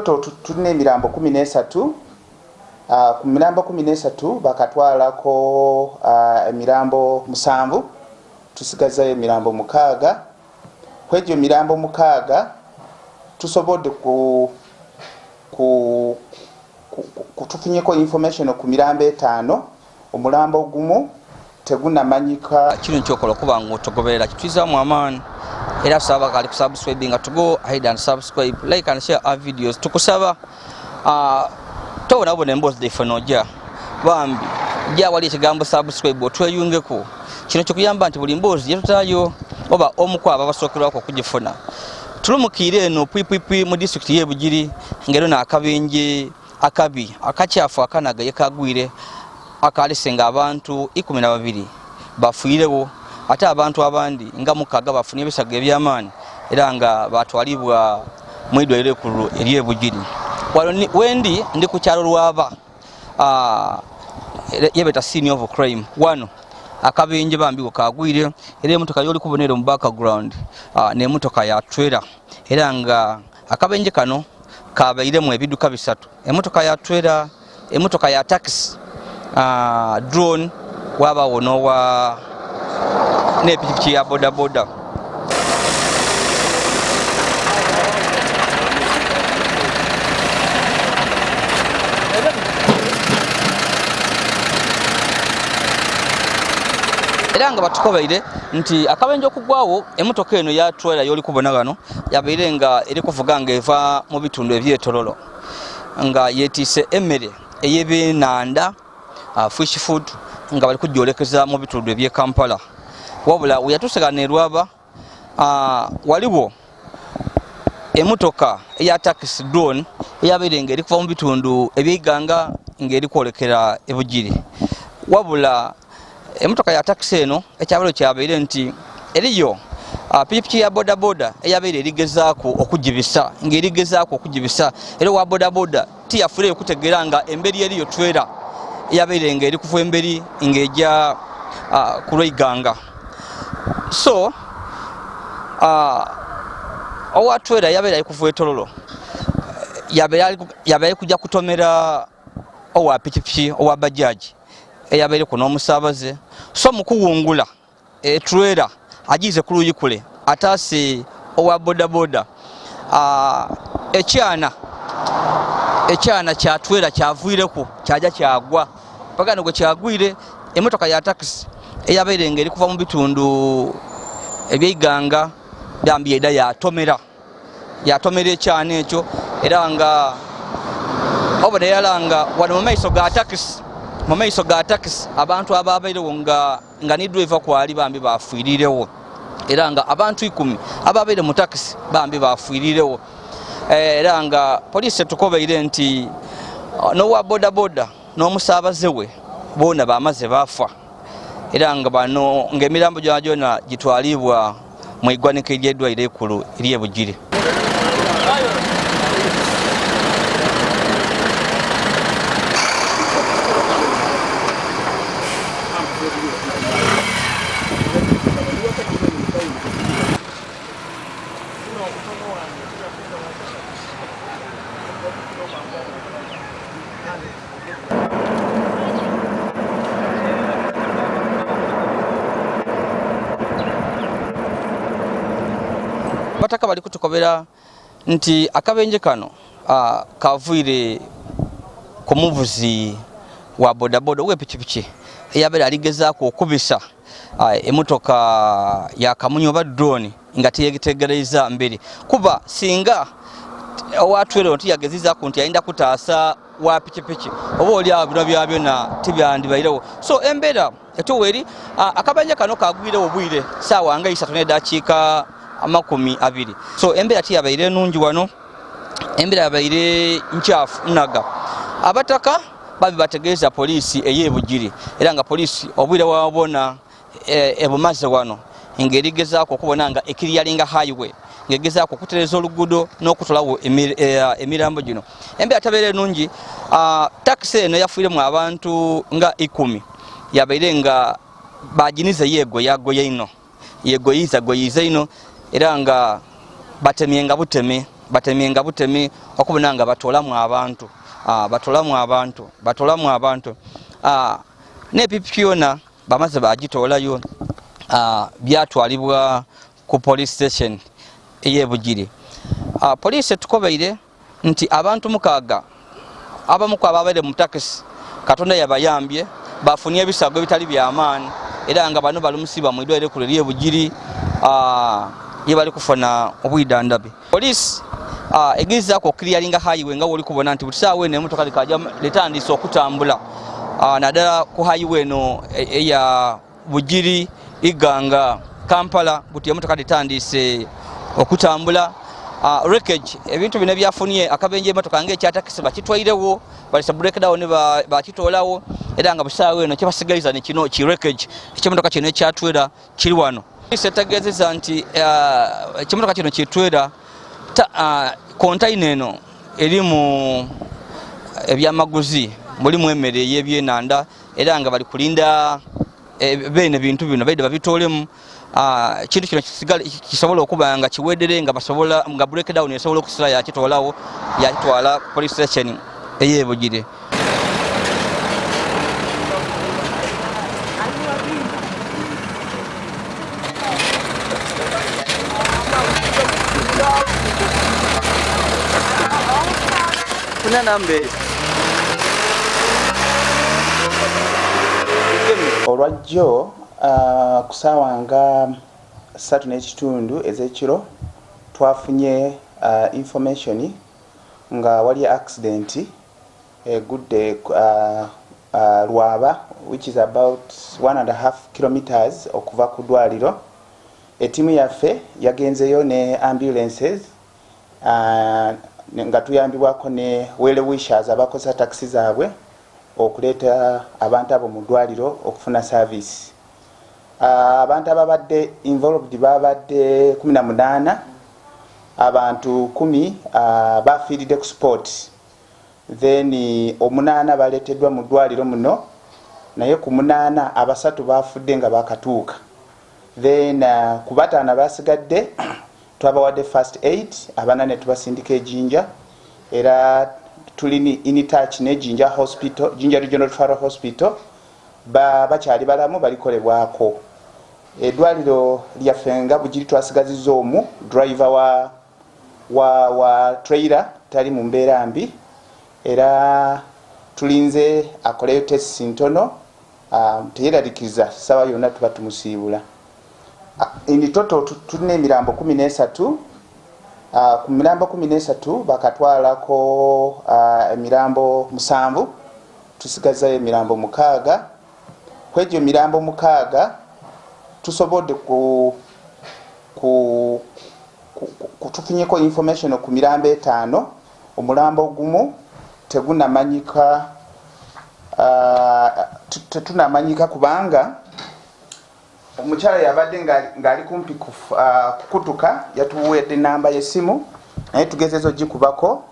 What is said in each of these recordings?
toto tulina emirambo 13 ku mirambo 13 bakatwalako emirambo 7 tusigaza emirambo 6 kwejo mirambo 6 tusobodde kutufunyeko information ku mirambo 5 omulambo gumu tegunamanyika kino kyokola kuba ngotogoberera kitwiza mu amaani era saba kali kusubscribe nga tugo ahead and subscribe like and share our videos tukusaba tobona bone embozi defanoja bambi ja wali ekigambo subscribe otweyungeko kino kyokuyamba nti buli mbozi yetutayo oba omukwaba basokerwako kugifuna tulumukire eno pwipi mu district ye Bugiri ngero na akabenje akabi akakyafu akanaga yekagwire akalisenga abantu 12 bafuirewo ate abantu abandi nga mukaga bafuna ebisaga ebyamaani era nga batwalibwa mwidwa ile ku eriye Bugiri walo wendi ndi ku kyalo lwaba yebeta scene of crime wano akabenje bambi kagwire era emotoka yoli kubonera mu background ne emotoka ya trailer era nga akabenje kano kabaire mu ebiduka bisatu emotoka ya trailer emotoka ya taxi drone waba wonowa ne pikipiki ya boda boda era nga batukobaire nti akabenje okugwawo emotoka eno ya trailer yoli kubona gano yabaire nga eri kuvuga nga eva mu bitundu ebyetololo nga yetise emmere eyebinanda fish food nga bali kujolekeza mu bitundu ebye Kampala wabula uyatuseganerwaba waliwo emotoka eya taxi drone eyabaire nga eri kuva mu bitundu ebyiganga nga eri kwolekera e Bugiri wabula emotoka ya taxi eno ekyabalo kyabaire nti eriyo pikipiki ya boda boda eyabaire erigezaako okugibisa nga erigezaako okugibisa era wa boda boda tiyafule okutegeera nga emberi eriyo trailer eyabaire nga eri kuva emberi nga ejja kulweiganga so owa trailer yabaire ari kuva etololo yabaire kujja kutomera owa pikipiki owa bajaji eyabaire kuno omusabaze so mukuwungula trailer agize kuluyi kule atase owa boda boda ekyana kya trailer kyavuireku kyaja kyagwa pagano gwe kyagwire emotoka ya taxi eyabaire ngeri kuva mu bitundu ebyiganga byambi eda yatomera ekyana ekyo era nga obone yalanga wano mu maiso ga taxi abantu ababairewo nga ni driver kwali bambi bafuirirewo era nga abantu 10 ababaire mu taxi bambi bafuirirewo era nga police tukobaire nti no wa boda boda no musabaze we bona bamaze bafa era nga bano ngemirambo jona gitwalibwa mu igwanike lyedwa ile kulu iliye Bugiri bataka bali kutukobera nti akabenje kano kavuire ku muvuzi wa boda boda we pikipiki eyabaire aligezaako okubisa emotoka ya kamunyo ba drone nga teyegitegereza mbere kuba singa owatwero nti yageziza ku nti ayinda kutaasa wa pikipiki oba oli abiro byona tibyandibairewo so embera etoweri akabenje kano kagwire obwire sawa nga 3 dakiika 20 so embera tiyabaire nungi wano embera yabaire nchafu naga abataka babi bategeeza polisi eye Bugiri era nga polisi obwire wabona ebumaze wano ngerigezaako okubona nga ekiriyalinga highway ngegezaako okutereza oluguudo n'okutolawo emirambo gino embera tabeere nungi taxi eno yafuiremu abantu nga 10 yabaire nga bajinize yegoyiza ino era nga batemye nga buteme batemenga butemi okubona nga batolamu abantu ne pipiona bamaze bagitolayo byatwalibwa ku police station eyebugiri. Police tukobeire nti abantu mukaaga abamu kwa babaire mu taxi Katonda yabayambye bafunye ebisago bitali by'amaani era nga bano balumusiba mu idwaliro kule lyebugiri ye bali kufuna obwidandabi. Police egiza ko clearinga highway nga woli kubona nti butisaawe ne motoka likaja letandisa okutambula nadala ku highway no ya Bugiri Iganga Kampala buti emotoka litandise okutambula. Wreckage ebintu bine byafunye akabenje emotoka ng'ekyatakisi bakitwairewo balisa breakdown bakitolawo era nga busaawe no kyebasigaliza ne kino ki wreckage ekimotoka kino ekyatwera kiri wano. Setegezeza nti ekimotoka kino kitwera container eno erimu ebyamaguzi mulimu emmere y'ebyenanda era nga bali kulinda bene bintu bino baide babitolemu kintu kino kisobola okuba nga kiwedere nga basobola nga breakdown esobola okusira yakitolawo yakitwala police station eyebugire. Kuna nambe olwajjo kusaawa nga 3:30 ez'ekiro twafunye information nga wali accident egudde Lwaba, which is about 1.5 kilometers okuva ku ddwaliro. Etimu yaffe yagenzeyo ne ambulances nga tuyambibwako ne wele wishers abakosa taxi zaabwe okuleeta abantu abo mu ddwaliro okufuna service. Abantu ababadde involved babadde 18, abantu 10 bafiiridde ku sport, then 8 baleeteddwa mu ddwaliro muno, naye ku 8 abasatu bafudde nga bakatuuka. Then ku 5 basigadde twabawadde first aid, abana ne tubasindika ejinja era tulini in touch ne Jinja Hospital, Jinja Regional Referral Hospital bakyali balamu balikolebwako. Eddwaliro lyaffe Bugiri twasigaziza omu driver wa trailer tali mu mbeera mbi era tulinze akoleyo test ntono teyeralikiza sawa yonna tuba tumusiibula. In total tulina emirambo 13. Ku mirambo 13 bakatwalako emirambo 7, tusigazayo emirambo 6. Kwegyo emirambo 6 tusobodde tufunyeko information ku mirambo 5. Omulambo ogumu tegunamanyika tetunamanyika kubanga omukyala yabadde ngali kumpi kukutuka yatuwedde namba y'essimu naye tugezezo gikubako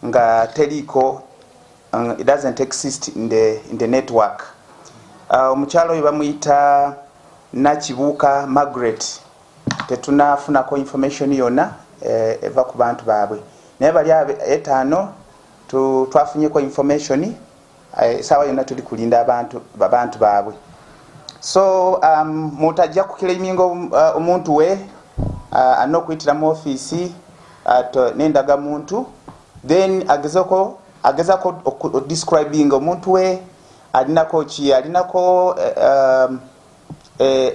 nga teliko it doesn't exist in the network. Omukyala oyo bamuyita Nakibuuka Margaret, tetunafunako information yonna eva ku bantu baabwe naye bali 5 twafunyeko information sawa yonna tuli kulinda abantu baabwe. So mutajja kukilaiminga omuntu we anokuyitira mu office nendaga muntu then agezako describing omuntu we alinako ki alinako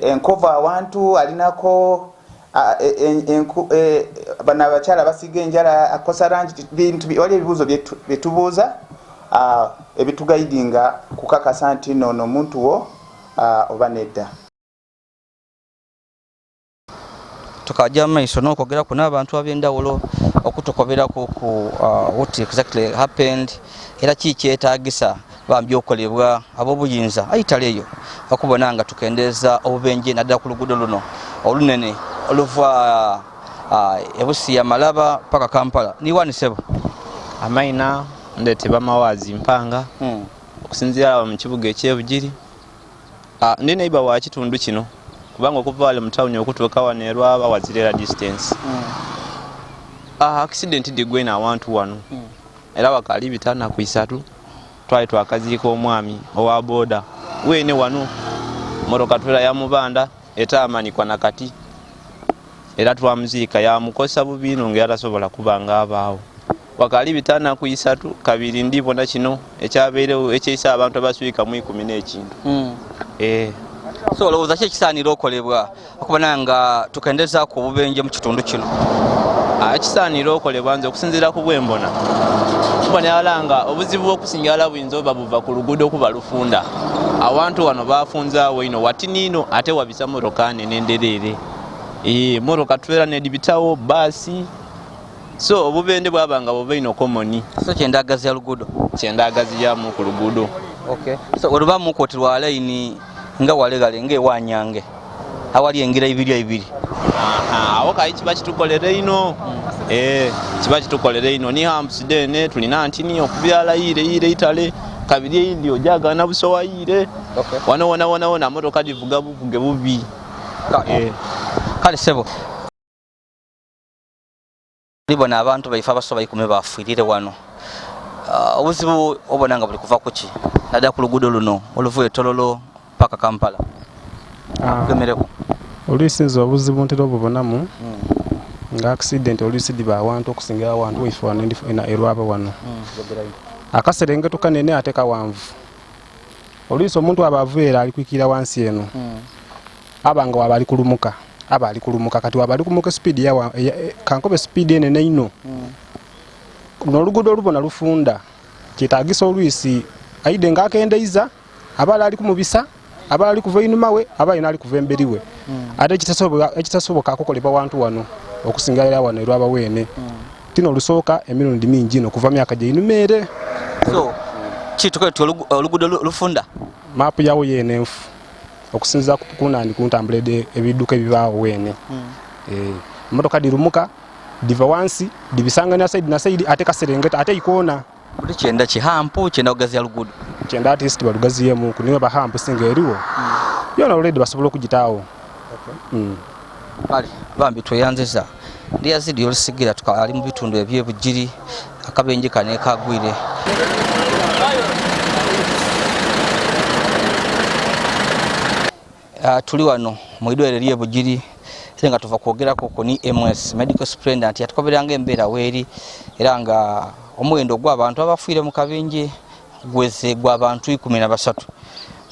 enkova awantu alinako bana bakyala basiga enjala akosa rangi bintu wali ebibuuzo byetubuuza ebitugaidinga kukakasa nti nono omuntu wo oba nedda. Tukajja maiso n'okwogera ku n'abantu ab'enjawulo okutukobera ku what exactly happened era kikyetaagisa bambi okolebwa ab'obuyinza ayitaleeyo okubona nga tukendeeza obubenje naddala ku luguudo luno olunene oluva ebusiya Malaba paka Kampala. Niwanisebo amaina ndeteba Mawazi Mpanga okusinziira mu kibuga ekyebugiri. Ndi neighbor wa kitundu kino kubanga okuva wale mu town okutuuka wano Lwaba wazirera distance. accident digwena awantu wano era wakali bitana ku 3 twali twakaziika omwami owa boda wene wano motoka twera ya mubanda etamanikwa nakati era twamuziika yamukosa bubino ngerasobola kubanga abaawo wakali bitana ku 3 kabiri ndibona kino ekyabeerewo ekyisa abantu abaswika mu 10 n'ekintu so olowooza ki ekisaanira okolebwa okubona nga tukendeza ku bubenje mu kitundu kino? Ekisaanira okolebwa nze okusinziira ku bwembona mbonera obuzibu bw'okusingira buyinza oba buva ku luguudo kuba lufunda awantu wano bafunzaawo ino watiniino ate wabisa motoka nene endereere motoka tubeera nedibitawo baasi so obubende bwabanga buba ino komoni so kyendagazi ya luguudo kyendagazi yamu ku luguudo so oluba mukotirwa layini nga walegale ng'ewanyange awali engira ibiri awo kayi kiba kitukolere ino kiba kitukolere ino ni hamsidene tulina ntini okubyala yire itale kabiri eyindi ojagana busowa yire wona motoka divuga buvuge bubi kale sebo libona abantu baifa basoba 10 bafiirire wano obuzibu obona nga buli kuva kuki nadda ku luguudo luno oluvuye Tololo paka Kampala gemereko olusinza obuzibu ntera obubonamu nga accident olusidiba awantu okusingira awantu waifa wano erwaba wano akaserengeto kanene ate kawanvu oluiso omuntu abavuera ali kwikira wansi eno abanga wabali kulumuka kati wabali kumuka speed ya kankobe speed enene ino n'oluguudo olubona lufunda kitagisa oluisi aide nga akendeiza abala ali kumubisa abala ali kuva inyuma we abayina ali kuva emberi we ate ekitasoboka akukolebwa wantu wano okusingaira wano erwaba wene tino lusooka emirundi mingi ino kuva myaka gye inumere so kitukweti oluguudo lufunda mapu yawo yene nfu okusinza kunandi kuntambulede ebiduka ebibaawo wene motoka dirumuka diva wansi dibisanga na side ate kaserengeta ate ikona buli kyenda kihampu kyenda ogazi ya luguudo kyenda artist balugaziyemu kuniwe bahampu singa eriwo yona already basobola okugitaawo kale bambi tweyanziza ndi yazidi olusigira tukali mu bitundu ebyebugiri akabenje kane kagwire tuli wano mu idwere lyebugiri senga tuva kwogerako ku ni MS medical superintendent yatukoberanga embeera weeri era nga omuwendo gw'abantu abafiire mu kabenje gweze gw'abantu 13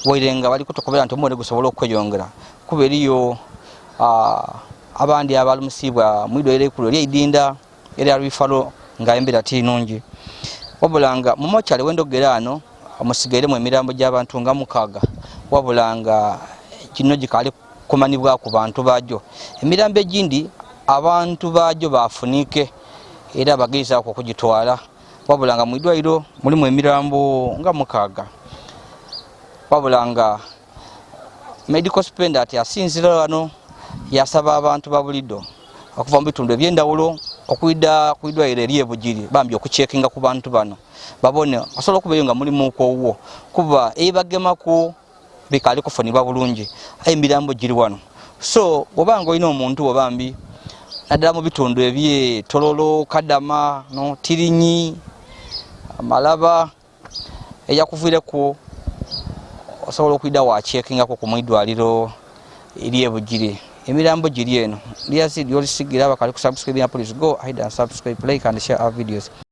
wairenga bali kutokobera nti omuwendo gusobola okweyongera kuba eriyo abandi abalumusibwa mu idwere ekkulu ly'Idinda era Rwifalo nga embeera tinungi wabulanga mu mochale wendogera ano omusigairemu emirambo gy'abantu nga 6 wabulanga kino gikali kumanibwa ku bantu bajo emirambo egindi abantu bajo bafunike era bageiza ko kugitwala wabulanga mu idwairo mulimu emirambo nga 6 wabulanga medical superintendent yasinzira wano yasaba abantu babulido okuva mu bitundu ebyendawulo okuida ku idwairo eryebugiri bambi okucheckinga ku bantu bano babone asobola okubeyo nga mulimu kwowo kuba ebagemaku bikali kufunibwa bulungi emirambo giri wano so obanga olina omuntu obambi naddala mu bitundu ebye Tololo Kadama no Tirinyi Malaba eyakuvireku osobola okuida wa checkinga ko ku mwidwaliro eryebugiri emirambo giri eno lyazidi olisigira bakali ku subscribe na police go hide and subscribe like and share our videos.